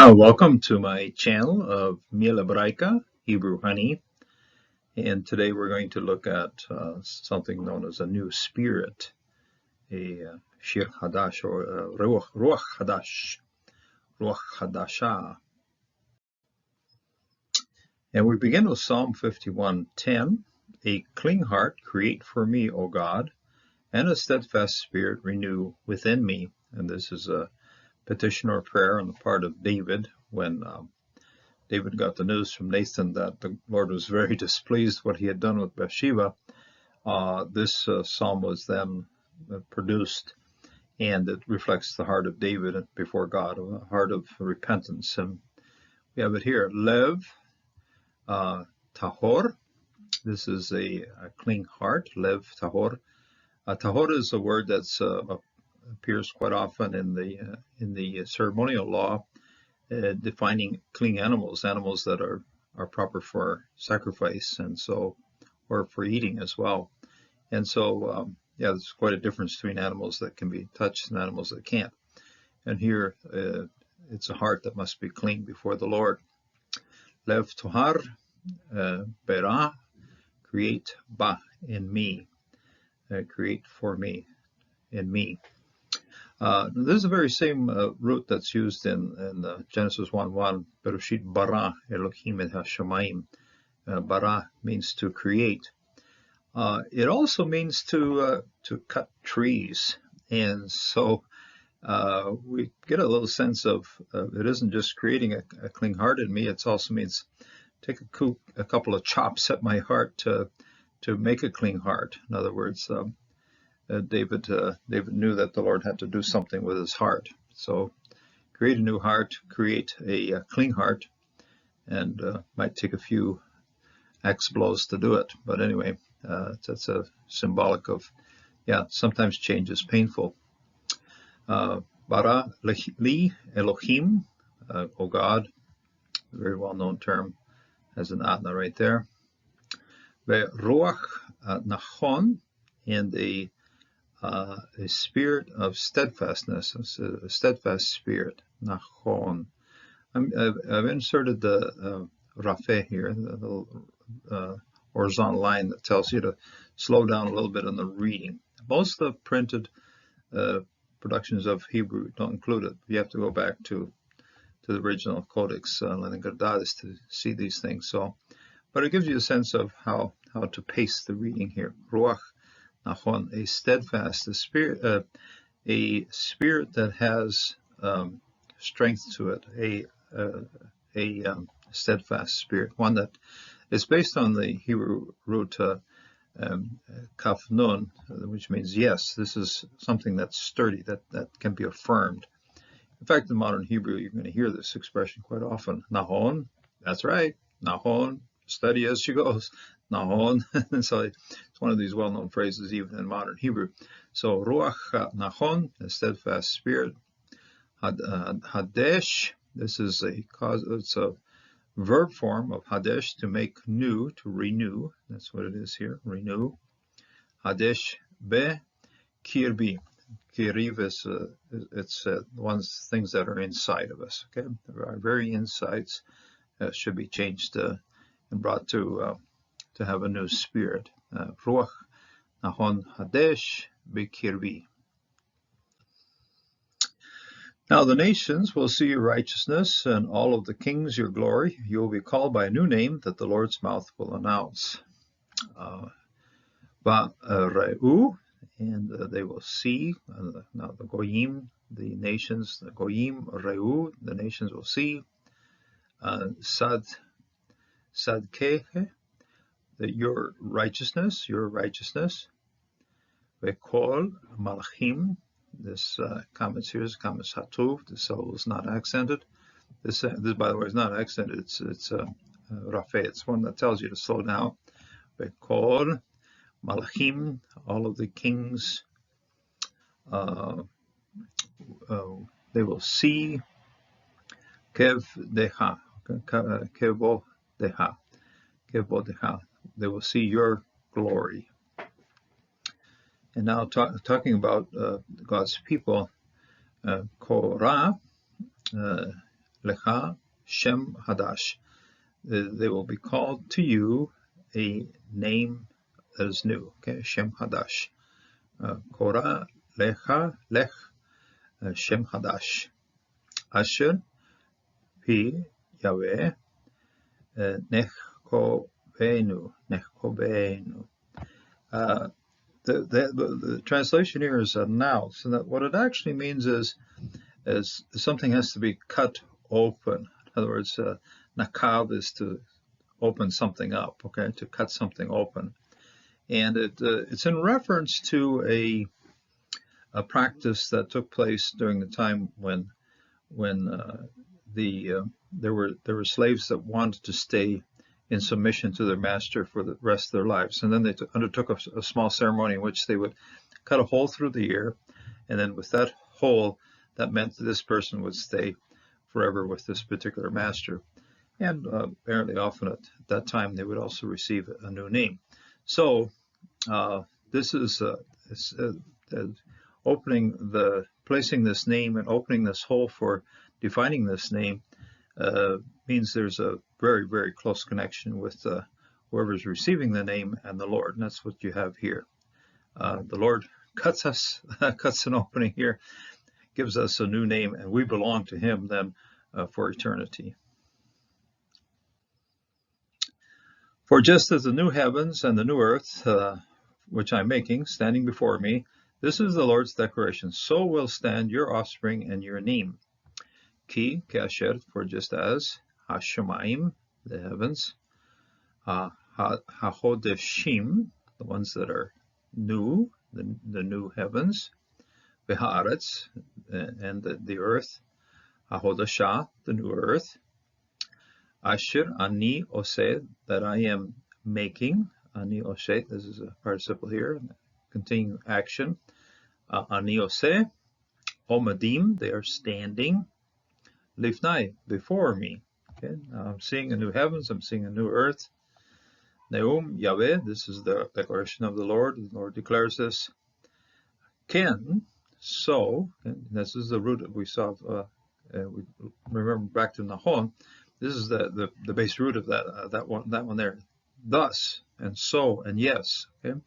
Welcome to my channel of Miel Hebraica, Hebrew honey, and today we're going to look at something known as a new spirit, a Shir Hadash or Ruach Hadash, Ruach Hadashah. And we begin with Psalm 51:10, a clean heart create for me, O God, and a steadfast spirit renew within me. And this is a petition or prayer on the part of David when David got the news from Nathan that the Lord was very displeased what he had done with Bathsheba. This psalm was then produced, and it reflects the heart of David before God, a heart of repentance. And we have it here, Lev Tahor. This is a clean heart, Lev Tahor. Tahor is a word that appears quite often in the ceremonial law, defining clean animals that are proper for sacrifice, and so, or for eating as well. And so, yeah, there's quite a difference between animals that can be touched and animals that can't. And here, it's a heart that must be clean before the Lord. Lev Tohar, Berah, create ba in me, create for me, in me. This is the very same root that's used in Genesis 1:1, Bereshit bara Elohim et hashamayim. Bara means to create. It also means to cut trees, and so we get a little sense of it isn't just creating a clean heart in me. It also means take a couple of chops at my heart to make a clean heart. In other words, David knew that the Lord had to do something with his heart. So create a new heart, create a clean heart, and might take a few axe blows to do it. But anyway, that's a symbolic of, yeah, sometimes change is painful. Bara li Elohim, O God, a very well-known term, has an atna right there. Ve ruach nachon, and a spirit of steadfastness, a steadfast spirit, nachon. I've inserted the rafeh here, the little horizontal line that tells you to slow down a little bit on the reading. Most of the printed productions of Hebrew don't include it. You have to go back to the original Codex Leningradalis to see these things. So, but it gives you a sense of how to pace the reading here. Ruach Nachon, a steadfast, a spirit that has strength to it, a steadfast spirit, one that is based on the Hebrew root kaf nun, which means yes, this is something that's sturdy, that can be affirmed. In fact, in modern Hebrew, you're going to hear this expression quite often. Nahon, that's right, Nahon, study as she goes. Nahon, so it's one of these well-known phrases even in modern Hebrew. So ruach nachon, a steadfast spirit. Hadesh, this is it's a verb form of hadesh, to make new, to renew. That's what it is here, renew. Hadesh be kirbi. Kiriv is it's things that are inside of us. Okay, our very insides should be changed and brought to have a new spirit. Ruach Nahon Hadesh Bikirbi. Now the nations will see your righteousness, and all of the kings your glory. You will be called by a new name that the Lord's mouth will announce. Ba'reu, and they will see. Now the Goyim, the nations, the Goyim, Reu, the nations will see. Sadkehe, your righteousness. Vekol malachim. This comments here is comments hatuv. The syllable is not accented. This by the way is not accented. It's rafeh. It's one that tells you to slow down. Vekol malachim. All of the kings. They will see. Kev deha. Kevo deha. Kevo deha. They will see your glory. And now talking about God's people, Korah, lecha Shem Hadash. They will be called to you a name that is new. Okay, Shem Hadash. Korah lecha lech Shem Hadash. Asher pi Yahweh nechkovenu. The translation here is a now. So that what it actually means is something has to be cut open. In other words, nakav is to open something up, okay, to cut something open. And it's in reference to a practice that took place during the time when there were slaves that wanted to stay in submission to their master for the rest of their lives, and then they undertook a small ceremony in which they would cut a hole through the ear, and then with that hole, that meant that this person would stay forever with this particular master. And apparently often at that time they would also receive a new name. So this is placing this name and opening this hole for defining this name means there's a very, very close connection with whoever's receiving the name and the Lord. And that's what you have here. The Lord cuts an opening here, gives us a new name, and we belong to him then for eternity. For just as the new heavens and the new earth, which I'm making, standing before me, this is the Lord's declaration, so will stand your offspring and your name. Ki, kasher, for just as, hashamayim, the heavens, hahodeshim, the ones that are new, the new heavens, v'haaretz, and the earth, hahodashah, the new earth, Asher ani oseh, that I am making. Ani oseh, this is a participle here, continuing action. Ani oseh, omadim, they are standing. Lifnai, before me. Okay, now I'm seeing a new heavens, I'm seeing a new earth. Neum Yahweh, this is the declaration of the Lord. The Lord declares this. Ken, so, and this is the root that we saw. We remember back to Nahon. This is the base root of that one there. Thus and so and yes. Okay.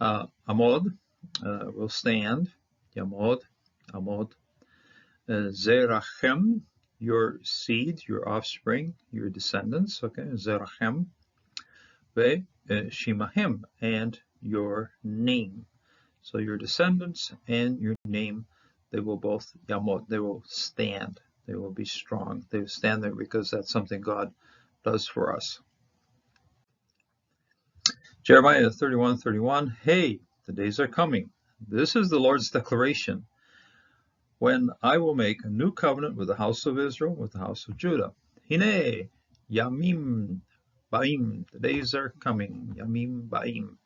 Amod will stand. Yamod, Amod. Zerachem, your seed, your offspring, your descendants. Okay. Zerachem. Ve Shimahem, and your name. So your descendants and your name, they will both Yamod. They will stand. They will be strong. They will stand there because that's something God does for us. Jeremiah 31:31. Hey, the days are coming. This is the Lord's declaration. When I will make a new covenant with the house of Israel, with the house of Judah. Hine, Yamim Baim. The days are coming. Yamim Baim.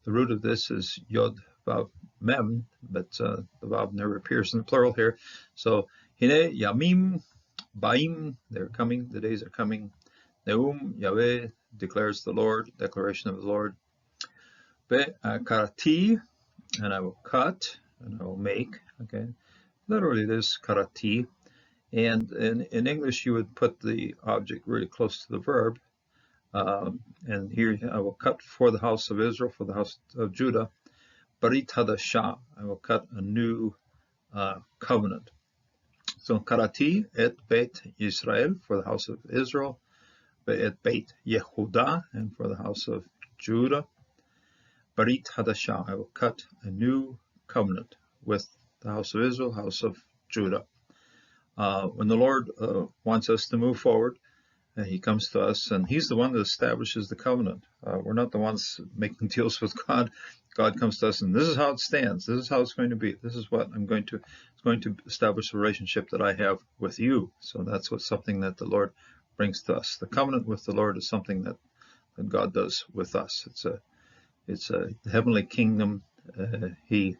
The root of this is Yod Vav Mem, but the Vav never appears in the plural here. So Hine Yamim Baim, they're coming, the days are coming. Neum Yahweh, declares the Lord, declaration of the Lord. Be Karati, and I will cut, and I will make. Okay, literally this Karati. And in English you would put the object really close to the verb. And here I will cut for the house of Israel, for the house of Judah. Barit Hadashah, I will cut a new covenant. So Karati et Beit Yisrael, for the house of Israel, et Beit Yehuda, and for the house of Judah. Barit Hadashah, I will cut a new covenant with the house of Israel, house of Judah. When the Lord wants us to move forward, he comes to us, and he's the one that establishes the covenant. We're not the ones making deals with God. God comes to us, and this is how it stands. This is how it's going to be. This is what it's going to establish a relationship that I have with you. So that's something that the Lord brings to us. The covenant with the Lord is something that God does with us. It's a heavenly kingdom. He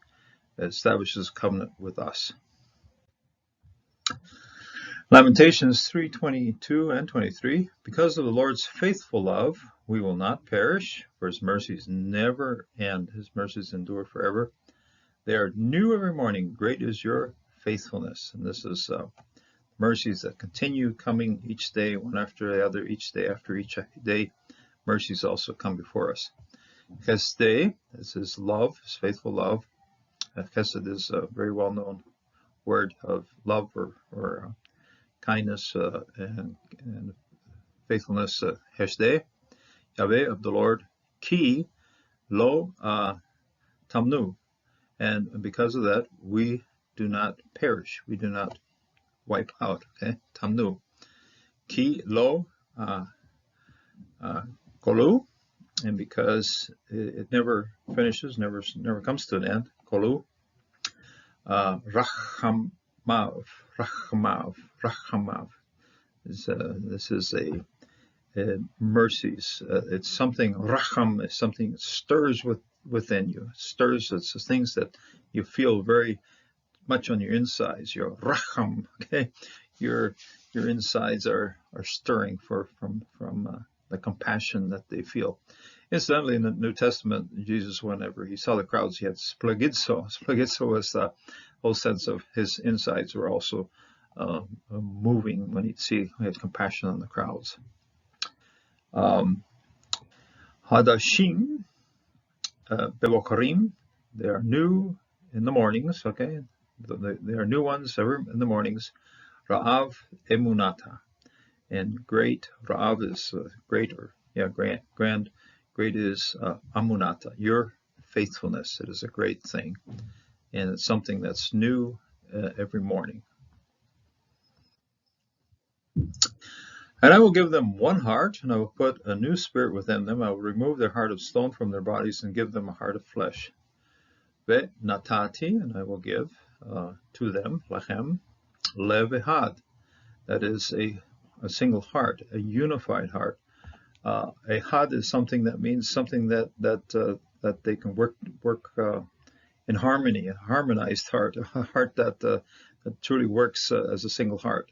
establishes covenant with us. Lamentations 3:22 and 23. Because of the Lord's faithful love, we will not perish, for his mercies never end. His mercies endure forever. They are new every morning. Great is your faithfulness. And this is mercies that continue coming each day, one after the other, each day after each day. Mercies also come before us. Chesed, this is love, his faithful love. Chesed is a very well-known word of love or kindness and faithfulness. Hesed, Yahweh of the Lord, Ki lo tamnu, and because of that, we do not perish, we do not wipe out. Okay, tamnu, ki lo kolu, and because it never finishes, never comes to an end. Kolu, rachamav. This is a mercies. It's something. Racham is something that stirs within you. It stirs. It's things that you feel very much on your insides. Your racham. Okay, your insides are stirring from the compassion that they feel. Incidentally, in the New Testament, Jesus, whenever he saw the crowds, he had splagizo. Splagizo was the whole sense of his insides were also moving when he had compassion on the crowds. Hadashim, bevokarim, they are new in the mornings. Okay, they are new ones ever in the mornings. Ra'av emunata, and great. Ra'av is greater. Yeah, grand. Great is amunata, your faithfulness. It is a great thing, and it's something that's new every morning. And I will give them one heart, and I will put a new spirit within them. I will remove their heart of stone from their bodies and give them a heart of flesh. Ve natati, and I will give to them, lachem, lev ehad. That is a single heart, a unified heart. Ehad is something that means something that they can work in harmony, a harmonized heart, a heart that truly works as a single heart.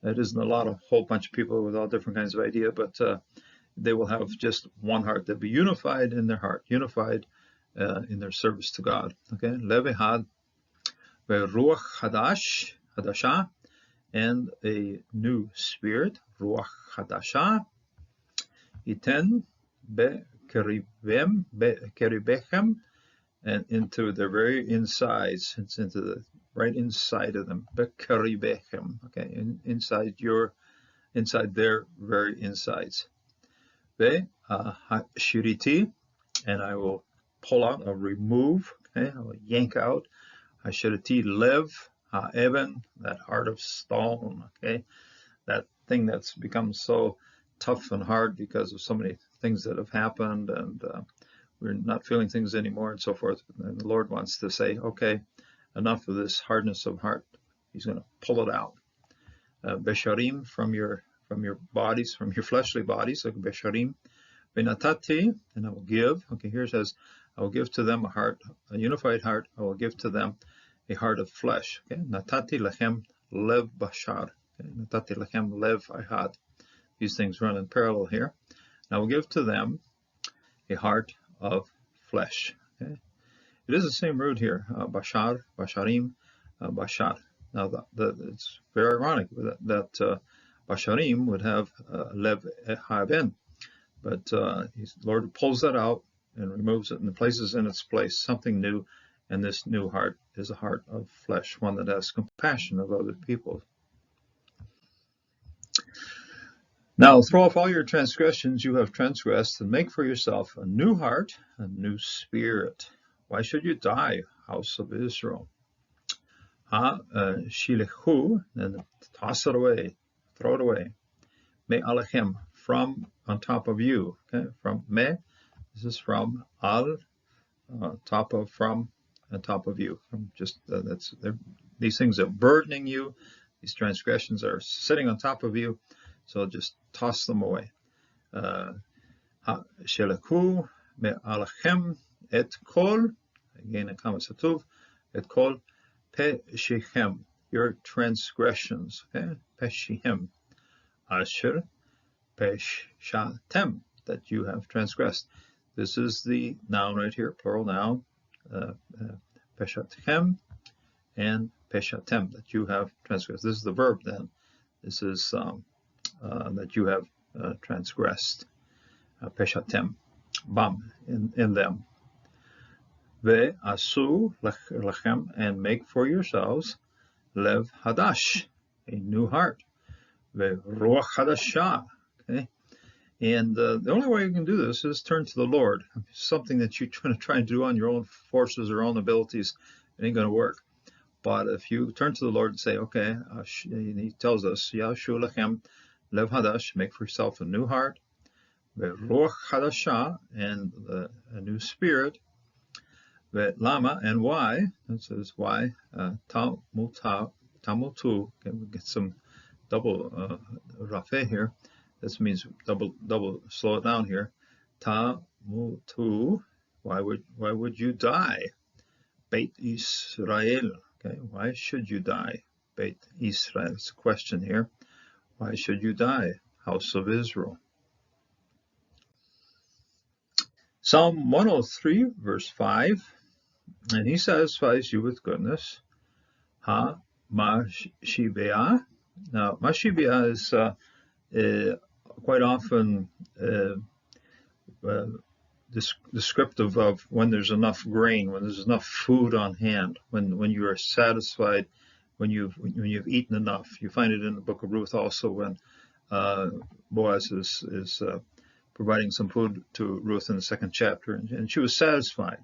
That isn't a whole bunch of people with all different kinds of ideas, but they will have just one heart. They'll be unified in their heart, unified in their service to God. Okay, lev ehad, ve'ruach hadasha, and a new spirit, ruach hadasha. Iten bekeribechem, and into their very insides. It's into the right inside of them. Bekeribechem, okay, inside their very insides. Ve hashiriti, and I will pull out, I'll remove, okay, I will yank out. Hashiriti lev ha'even, that heart of stone, okay, that thing that's become so tough and hard because of so many things that have happened, and we're not feeling things anymore and so forth. And the Lord wants to say, okay, enough of this hardness of heart. He's going to pull it out. Besharim, from your bodies, from your fleshly bodies, like besharim. Benatati, and I will give. Okay, here it says, I will give to them a heart, a unified heart. I will give to them a heart of flesh. Okay, natati lechem lev bashar. Okay? Natati lechem lev ihad. These things run in parallel here. And I will give to them a heart of flesh. Okay? It is the same root here, bashar, basharim, bashar. Now, it's very ironic that basharim would have lev haven, but the Lord pulls that out and removes it and places in its place something new, and this new heart is a heart of flesh, one that has compassion of other people. Now throw off all your transgressions you have transgressed, and make for yourself a new heart, a new spirit. Why should you die, house of Israel? Shilechu, and toss it away, throw it away. Me alechem, from on top of you. Okay, from me, this is from al, top of, from on top of you. From just these things are burdening you. These transgressions are sitting on top of you. So just toss them away. Sheleku me'alachem et kol, again in Kamasatuv, et kol peshichem, your transgressions. Okay, peshichem, asher peshatem, that you have transgressed. This is the noun right here, plural noun. Peshatchem, and peshatem, that you have transgressed. This is the verb then. This is that you have transgressed. Peshatem, bam, in them. Ve'asu lachem, and make for yourselves lev hadash, a new heart. Ve'ruach hadashah, okay? And the only way you can do this is turn to the Lord. Something that you're trying to try and do on your own forces or own abilities, it ain't going to work. But if you turn to the Lord and say, okay, he tells us, Yashu lachem lev hadash, make for yourself a new heart, ve'ruach hadashah, and a new spirit, ve'lama, and why? It says why, tamutu. Okay, we get some double rafe here. This means double. Slow it down here. Tamutu. Why would you die? Beit Israel. Okay, why should you die? Beit Israel. It's a question here. Why should you die, house of Israel? Psalm 103, verse 5. And he satisfies you with goodness. Ha-ma-shibea. Now, mashibea is quite often descriptive of when there's enough grain, when there's enough food on hand, when you are satisfied, when you've eaten enough. You find it in the book of Ruth also when Boaz is providing some food to Ruth in the second chapter, and she was satisfied.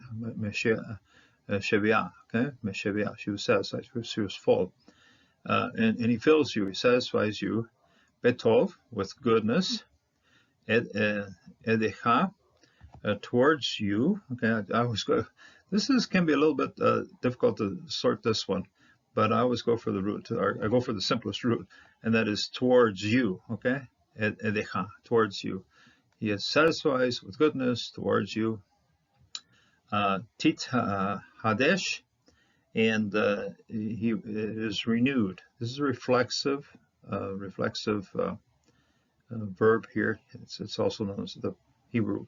Shevia, okay, Meshevia. She was satisfied. She was full, and he fills you. He satisfies you. Betov, with goodness. Edecha, towards you. Okay, I always go. Can be a little bit difficult to sort this one, but I always go for the root. Or I go for the simplest root, and that is towards you. Okay, edecha, towards you. He satisfies with goodness towards you. Tit hadesh, and he is renewed. This is a reflexive verb here. It's also known as the Hebrew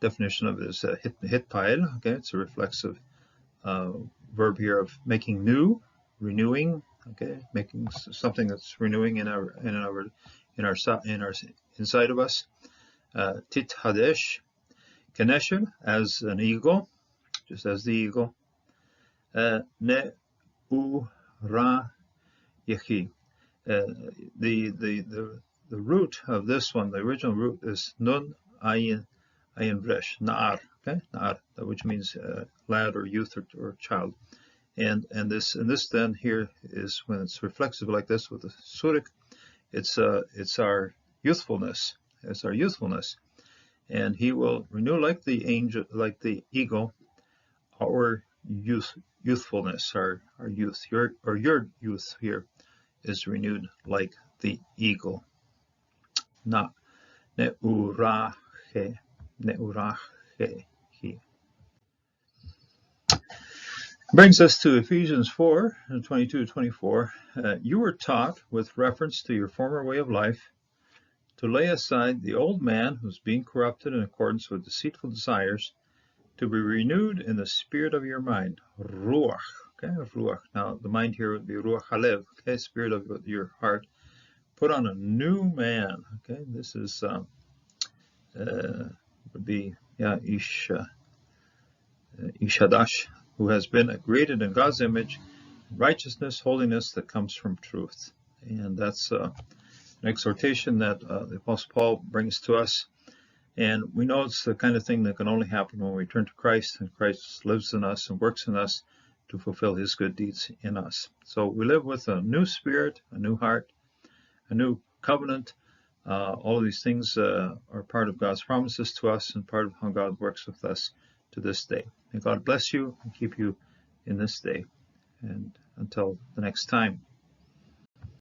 definition of it is hitpael. Okay, it's a reflexive verb here of making new, renewing. Okay, making something that's renewing in our inside of us. Tit hadesh, kenesher, as an eagle, just as the eagle. Ne u ra yechi. The root of this one, the original root is nun ayin vresh, na'ar, okay, na'ar, which means lad or youth or child, and this then here is when it's reflexive like this with the surik, it's our youthfulness, and he will renew like the angel, like the eagle, our youthfulness, our youth, your youth here is renewed like the eagle. Na neurache he. Brings us to Ephesians 4, 22-24. You were taught with reference to your former way of life to lay aside the old man who's being corrupted in accordance with deceitful desires, to be renewed in the spirit of your mind. Ruach. Okay, ruach. Now the mind here would be ruach halev. Okay, spirit of your heart. Put on a new man. Okay, this is would be ish hadash, who has been created in God's image, righteousness, holiness that comes from truth. And that's an exhortation that the Apostle Paul brings to us. And we know it's the kind of thing that can only happen when we turn to Christ, and Christ lives in us and works in us to fulfill his good deeds in us. So we live with a new spirit, a new heart, a new covenant. All of these things are part of God's promises to us and part of how God works with us to this day. May God bless you and keep you in this day. And until the next time.